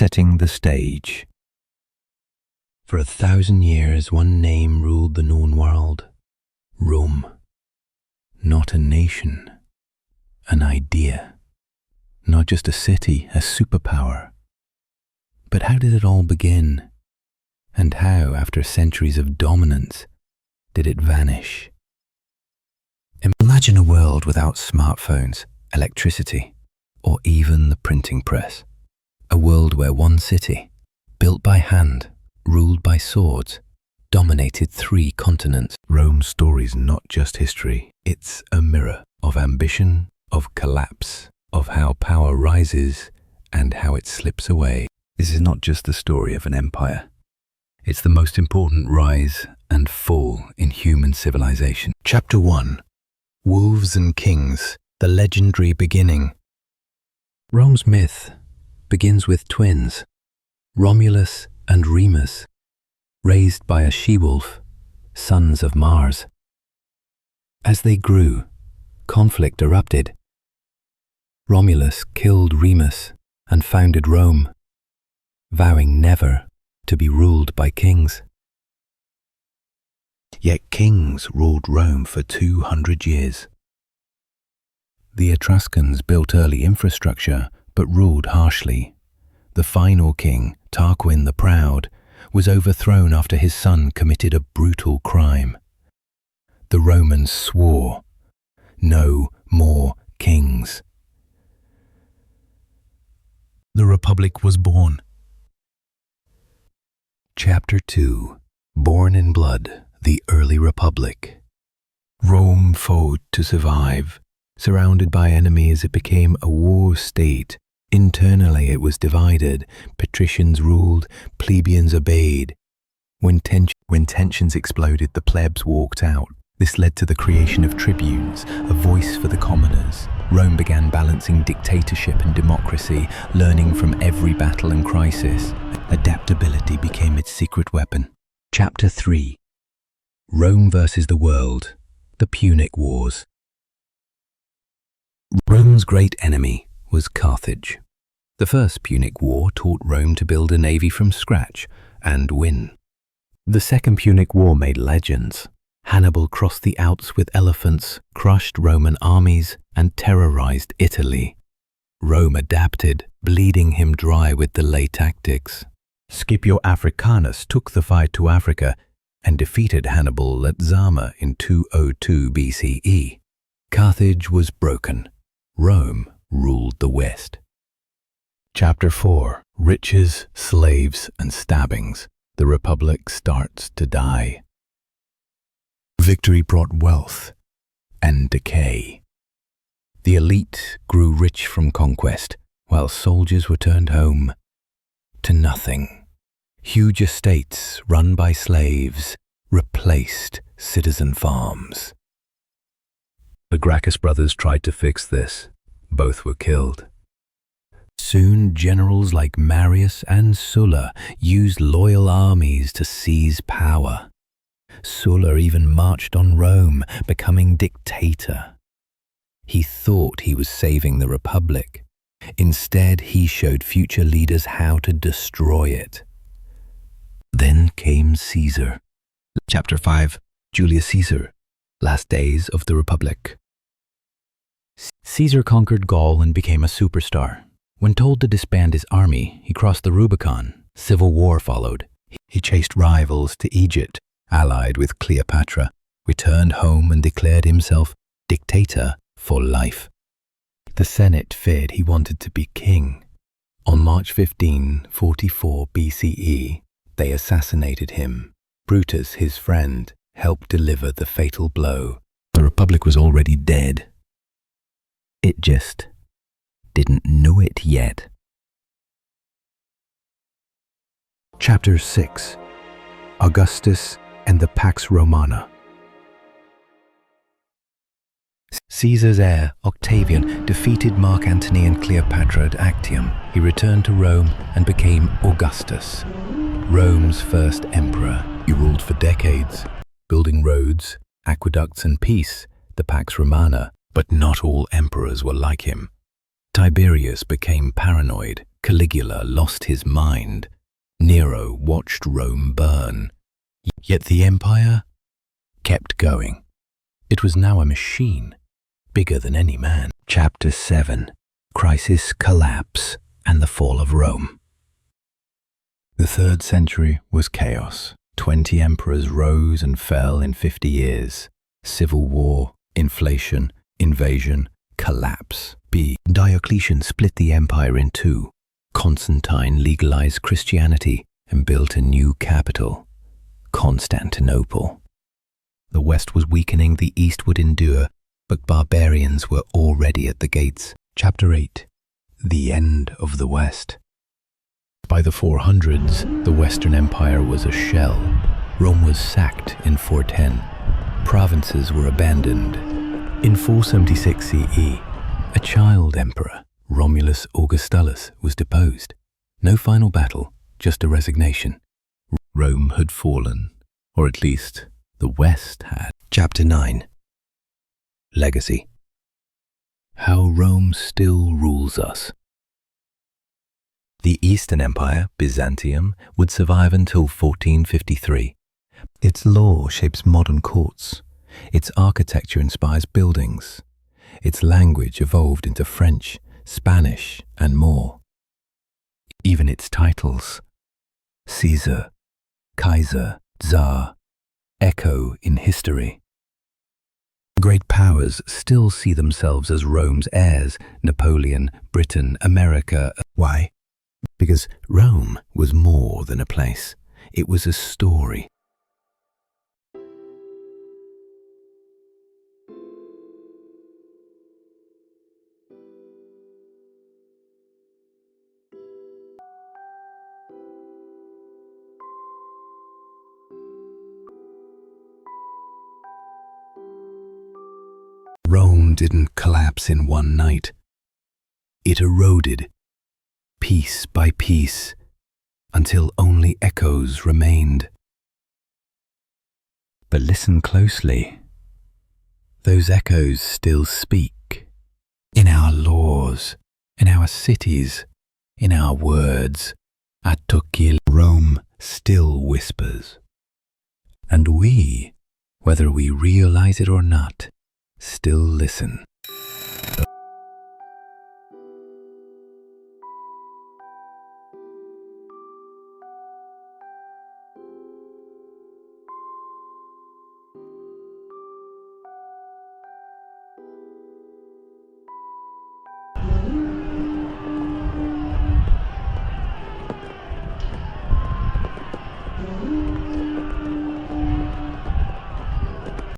setting the stage. For 1,000 years, one name ruled the known world: Rome. Not a nation, an idea. Not just a city, a superpower. But how did it all begin? And how, after centuries of dominance, did it vanish? Imagine a world without smartphones, electricity, or even the printing press. A world where one city, built by hand, ruled by swords, dominated 3 continents. Rome's story is not just history. It's a mirror of ambition, of collapse, of how power rises and how it slips away. This is not just the story of an empire. It's the most important rise and fall in human civilization. Chapter 1. Wolves and Kings, the legendary beginning. Rome's myth begins with twins, Romulus and Remus, raised by a she-wolf, sons of Mars. As they grew, conflict erupted. Romulus killed Remus and founded Rome, vowing never to be ruled by kings. Yet kings ruled Rome for 200 years. The Etruscans built early infrastructure but ruled harshly. The final king, Tarquin the Proud, was overthrown after his son committed a brutal crime. The Romans swore, "No more kings." The Republic was born. Chapter 2. Born in Blood, the Early Republic. Rome fought to survive. Surrounded by enemies, it became a war state. Internally, it was divided. Patricians ruled, plebeians obeyed. When tensions exploded, the plebs walked out. This led to the creation of tribunes, a voice for the commoners. Rome began balancing dictatorship and democracy, learning from every battle and crisis. Adaptability became its secret weapon. Chapter 3. Rome versus the world, the Punic Wars. Rome's great enemy was Carthage. The First Punic War taught Rome to build a navy from scratch and win. The Second Punic War made legends. Hannibal crossed the Alps with elephants, crushed Roman armies, and terrorized Italy. Rome adapted, bleeding him dry with delay tactics. Scipio Africanus took the fight to Africa and defeated Hannibal at Zama in 202 BCE. Carthage was broken. Rome ruled the West. Chapter 4. Riches, Slaves, and Stabbings. The Republic starts to die. Victory brought wealth and decay. The elite grew rich from conquest, while soldiers were turned home to nothing. Huge estates run by slaves replaced citizen farms. The Gracchus brothers tried to fix this. Both were killed. Soon, generals like Marius and Sulla used loyal armies to seize power. Sulla even marched on Rome, becoming dictator. He thought he was saving the Republic. Instead, he showed future leaders how to destroy it. Then came Caesar. Chapter 5. Julius Caesar. Last days of the Republic. Caesar conquered Gaul and became a superstar. When told to disband his army, he crossed the Rubicon. Civil war followed. He chased rivals to Egypt, allied with Cleopatra, returned home and declared himself dictator for life. The Senate feared he wanted to be king. On March 15, 44 BCE, they assassinated him. Brutus, his friend, helped deliver the fatal blow. The Republic was already dead. It just didn't know it yet. Chapter 6. Augustus and the Pax Romana. Caesar's heir, Octavian, defeated Mark Antony and Cleopatra at Actium. He returned to Rome and became Augustus, Rome's first emperor. He ruled for decades, building roads, aqueducts, and peace, the Pax Romana. But not all emperors were like him. Tiberius became paranoid. Caligula lost his mind. Nero watched Rome burn. Yet the empire kept going. It was now a machine, bigger than any man. Chapter 7. Crisis, Collapse, and the Fall of Rome. The 3rd century was chaos. 20 emperors rose and fell in 50 years. Civil war, inflation, invasion, collapse. Diocletian split the empire in two. Constantine legalized Christianity and built a new capital, Constantinople. The West was weakening, the East would endure, but barbarians were already at the gates. Chapter 8. The End of the West. By the 400s, the Western Empire was a shell. Rome was sacked in 410. Provinces were abandoned. In 476 CE, a child emperor, Romulus Augustus, was deposed. No final battle, just a resignation. Rome had fallen, or at least the West had. Chapter 9. Legacy. How Rome still rules us. The Eastern Empire, Byzantium, would survive until 1453. Its law shapes modern courts. Its architecture inspires buildings. Its language evolved into French, Spanish, and more. Even its titles, Caesar, Kaiser, Tsar, echo in history. Great powers still see themselves as Rome's heirs, Napoleon, Britain, America. Why? Because Rome was more than a place. It was a story. Rome didn't collapse in one night. It eroded, piece by piece, until only echoes remained. But listen closely. Those echoes still speak. In our laws, in our cities, in our words. Atokil, Rome still whispers. And we, whether we realize it or not, still listen.